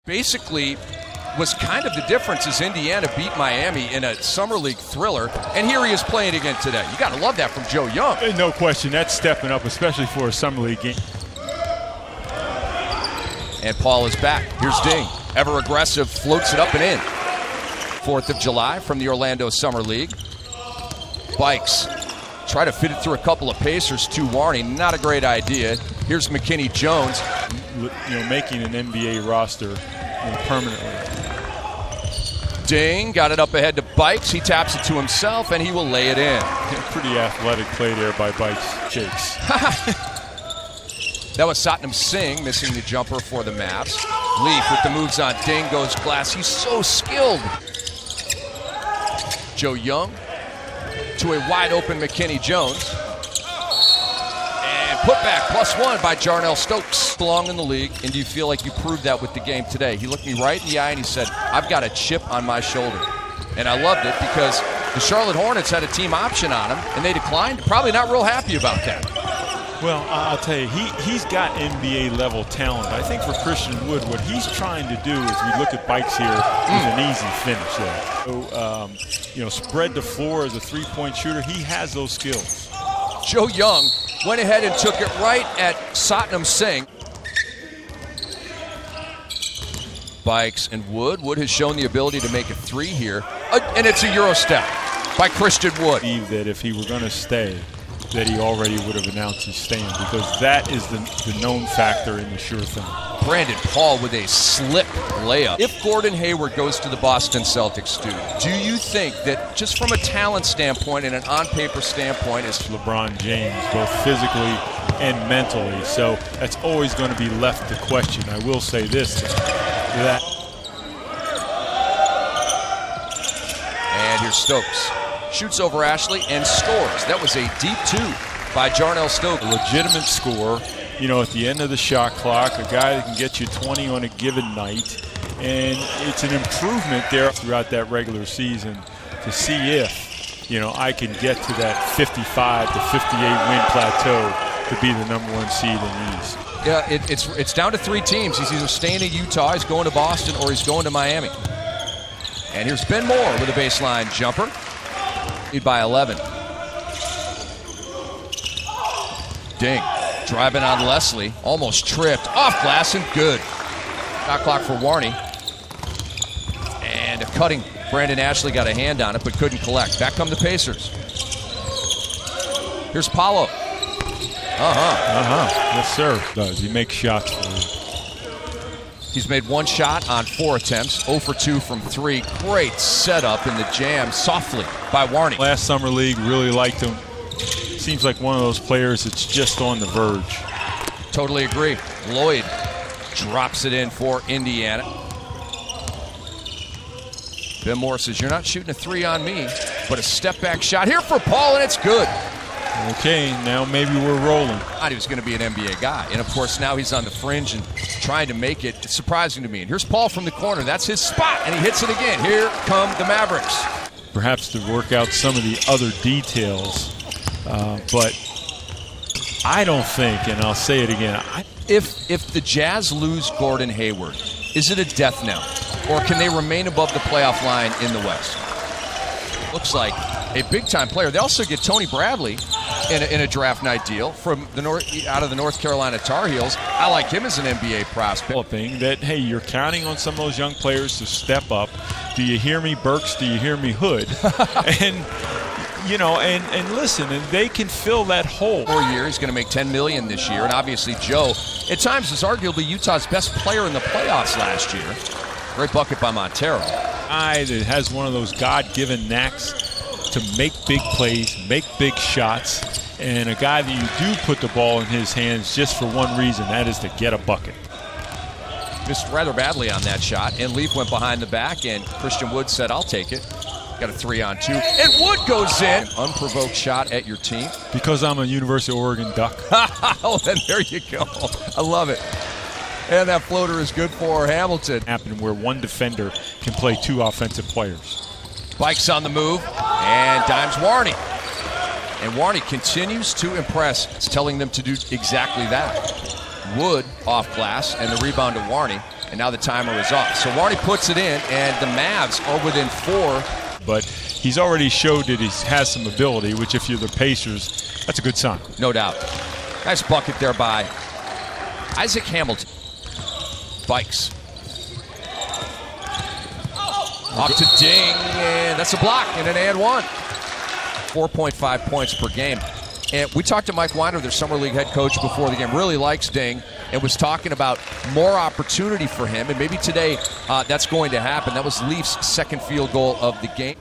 basically was kind of the difference as Indiana beat Miami in a Summer League thriller, and here he is playing again today. You got to love that from Joe Young. No question, that's stepping up, especially for a Summer League game. And Paul is back. Here's Ding. Ever aggressive, floats it up and in. 4th of July from the Orlando Summer League. Bikes. Try to fit it through a couple of Pacers to Warney. Not a great idea. Here's McKinney Jones. Making an NBA roster permanently. Ding. Got it up ahead to Bikes. He taps it to himself, and he will lay it in. Pretty athletic play there by Bikes. Jakes. That was Satnam Singh missing the jumper for the Mavs. Leaf with the moves on Ding, goes glass. He's so skilled. Joe Young to a wide open McKinney Jones. And put back +1 by Jarnell Stokes. Belong in the league, and do you feel like you proved that with the game today? He looked me right in the eye and he said, I've got a chip on my shoulder. And I loved it because the Charlotte Hornets had a team option on him and they declined. Probably not real happy about that. Well, I'll tell you, he's got NBA level talent. I think for Christian Wood, what he's trying to do as we look at Bikes here is an easy finish there. So, spread the floor as a three-point shooter. He has those skills. Joe Young went ahead and took it right at Satnam Singh. Bikes and Wood. Wood has shown the ability to make a three here. And it's a Euro step by Christian Wood. I believe that if he were going to stay, that he already would have announced his stand, because that is the known factor in the sure thing. Brandon Paul with a slip layup. If Gordon Hayward goes to the Boston Celtics, do you think that just from a talent standpoint and an on-paper standpoint is LeBron James, both physically and mentally, so that's always going to be left to question. I will say this, that. And here's Stokes. Shoots over Ashley and scores. That was a deep two by Jarnell Stokes. A legitimate score, at the end of the shot clock, a guy that can get you 20 on a given night. And it's an improvement there throughout that regular season to see if, I can get to that 55 to 58 win plateau to be the #1 seed in the East. Yeah, it's down to 3 teams. He's either staying in Utah, he's going to Boston, or he's going to Miami. And here's Ben Moore with a baseline jumper. Lead by 11. Ding. Driving on Leslie. Almost tripped. Off glass and good. Shot clock for Warney. And a cutting. Brandon Ashley got a hand on it but couldn't collect. Back come the Pacers. Here's Paolo. Yes, sir. He makes shots for you. He's made 1 shot on 4 attempts, 0 for 2 from 3. Great setup in the jam, softly by Warney. Last Summer League, really liked him. Seems like one of those players that's just on the verge. Totally agree. Lloyd drops it in for Indiana. Ben Moore says, you're not shooting a 3 on me, but a step-back shot here for Paul, and it's good. Okay, now maybe we're rolling. I thought he was going to be an NBA guy, and of course now he's on the fringe and trying to make it. It's surprising to me. And here's Paul from the corner. That's his spot, and he hits it again. Here come the Mavericks. Perhaps to work out some of the other details, but I don't think, and I'll say it again. If the Jazz lose Gordon Hayward, is it a death knell, or can they remain above the playoff line in the West? Looks like a big-time player. They also get Tony Bradley in a draft night deal from out of the North Carolina Tar Heels. I like him as an NBA prospect. That, hey, you're counting on some of those young players to step up. Do you hear me, Burks? Do you hear me, Hood? and listen, and they can fill that hole. 4 years, he's going to make $10 million this year, and obviously Joe, at times, is arguably Utah's best player in the playoffs last year. Great bucket by Montero. Guy that has one of those God-given knacks to make big plays, make big shots, and a guy that you do put the ball in his hands just for one reason, that is to get a bucket. Missed rather badly on that shot, and Leaf went behind the back, and Christian Wood said, I'll take it. Got a 3-on-2, and Wood goes in. Unprovoked shot at your team. Because I'm a University of Oregon Duck. Oh, and there you go. I love it. And that floater is good for Hamilton. Happen where one defender can play 2 offensive players. Bikes on the move, and dimes Warney. And Warney continues to impress. It's telling them to do exactly that. Wood off glass, and the rebound to Warney. And now the timer is off. So Warney puts it in, and the Mavs are within 4. But he's already showed that he has some ability, which if you're the Pacers, that's a good sign. No doubt. Nice bucket there by Isaac Hamilton. Bikes. Off to Ding, and that's a block, and an and one. 4.5 points per game. And we talked to Mike Weiner, their summer league head coach, before the game. Really likes Ding and was talking about more opportunity for him. And maybe today that's going to happen. That was Leafs' second field goal of the game.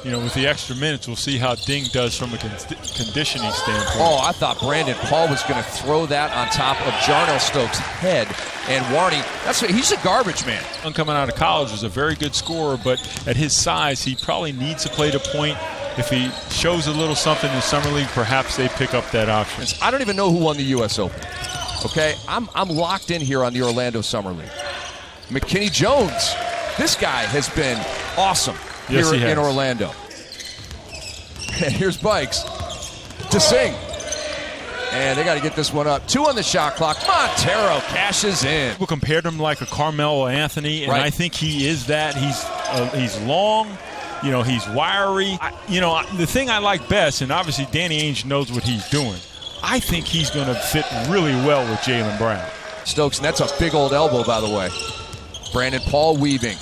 You know, with the extra minutes, we'll see how Ding does from a conditioning standpoint. Oh, I thought Brandon Paul was going to throw that on top of Jarnell Stokes' head. And Warney, he's a garbage man. Coming out of college was a very good scorer, but at his size, he probably needs to play the point. If he shows a little something in the summer league, perhaps they pick up that option. I don't even know who won the U.S. Open. Okay, I'm locked in here on the Orlando Summer League. McKinney Jones, this guy has been awesome here in Orlando. And here's Bikes to Sing. And they got to get this one up. 2 on the shot clock. Montero cashes in. People compared him like a Carmelo Anthony, and I think he is that. He's long. You know, he's wiry. The thing I like best, and obviously Danny Ainge knows what he's doing, I think he's going to fit really well with Jaylen Brown. Stokes, and that's a big old elbow, by the way. Brandon Paul weaving.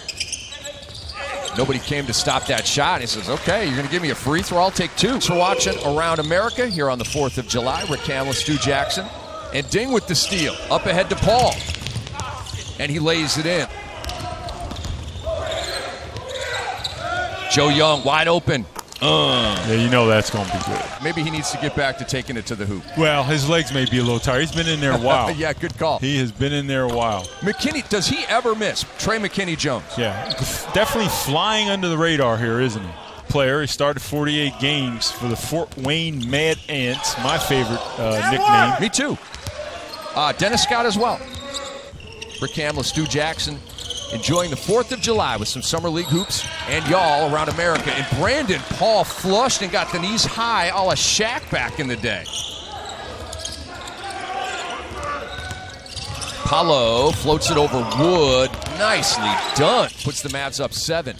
Nobody came to stop that shot. He says, okay, you're going to give me a free throw, I'll take 2. So we're watching Around America here on the 4th of July. Rick Hamlin, Stu Jackson, and Ding with the steal. Up ahead to Paul. And he lays it in. Joe Young, wide open. Yeah, you know that's going to be good. Maybe he needs to get back to taking it to the hoop. Well, his legs may be a little tired. He's been in there a while. Yeah, good call. He has been in there a while. McKinney, does he ever miss? Trey McKinney-Jones. Yeah, definitely flying under the radar here, isn't he? Player, he started 48 games for the Fort Wayne Mad Ants, my favorite nickname. Me too. Dennis Scott as well. Rick Hamlin, Stu Jackson, enjoying the 4th of July with some Summer League hoops and y'all around America. And Brandon Paul flushed and got the knees high a la Shaq back in the day. Paulo floats it over Wood. Nicely done. Puts the Mavs up 7.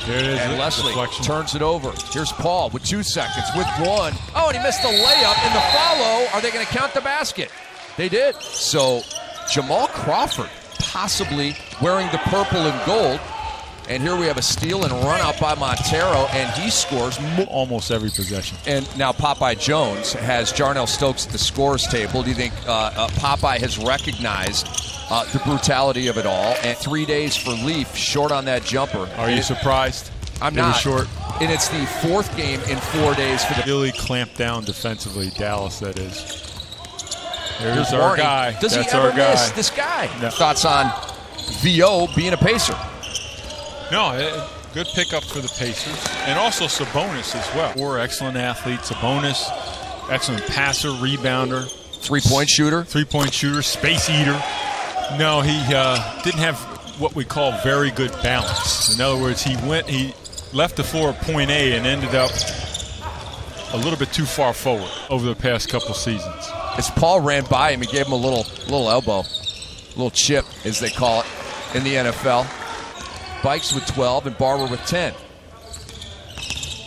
There it is. And Leslie deflection. Turns it over. Here's Paul with 2 seconds, with 1. Oh, and he missed the layup in the follow. Are they going to count the basket? They did. So Jamal Crawford possibly wearing the purple and gold. And here we have a steal and run out by Montero, and he scores almost every possession. And now Popeye Jones has Jarnell Stokes at the scores table. Do you think Popeye has recognized the brutality of it all? And 3 days for Leaf, short on that jumper. Are you surprised? I'm not. Short. And it's the 4th game in 4 days for the really clamped down defensively. Dallas, that is. There's our guy. Does That's he ever our guy. miss this guy? No. Thoughts on VO being a Pacer? No, good pickup for the Pacers. And also Sabonis as well. 4 excellent athletes. Sabonis, excellent passer, rebounder. 3-point shooter. 3-point shooter, space eater. No, he didn't have what we call very good balance. In other words, he left the floor at point A and ended up a little bit too far forward over the past couple seasons. As Paul ran by him, he gave him a little elbow, a little chip, as they call it in the NFL. Bikes with 12 and Barber with 10.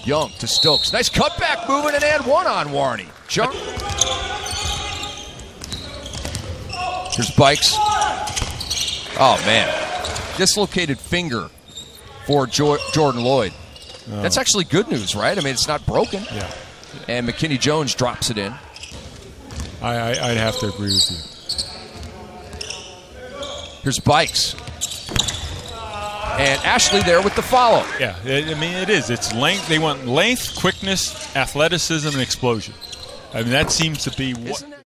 Young to Stokes. Nice cutback movement and one on Warney. Here's Bikes. Oh, man. Dislocated finger for Jordan Lloyd. That's actually good news, right? I mean, it's not broken. Yeah. And McKinney-Jones drops it in. I'd have to agree with you. Here's Bikes. And Ashley there with the follow. Yeah, I mean, it is. It's length. They want length, quickness, athleticism, and explosion. I mean, that seems to be what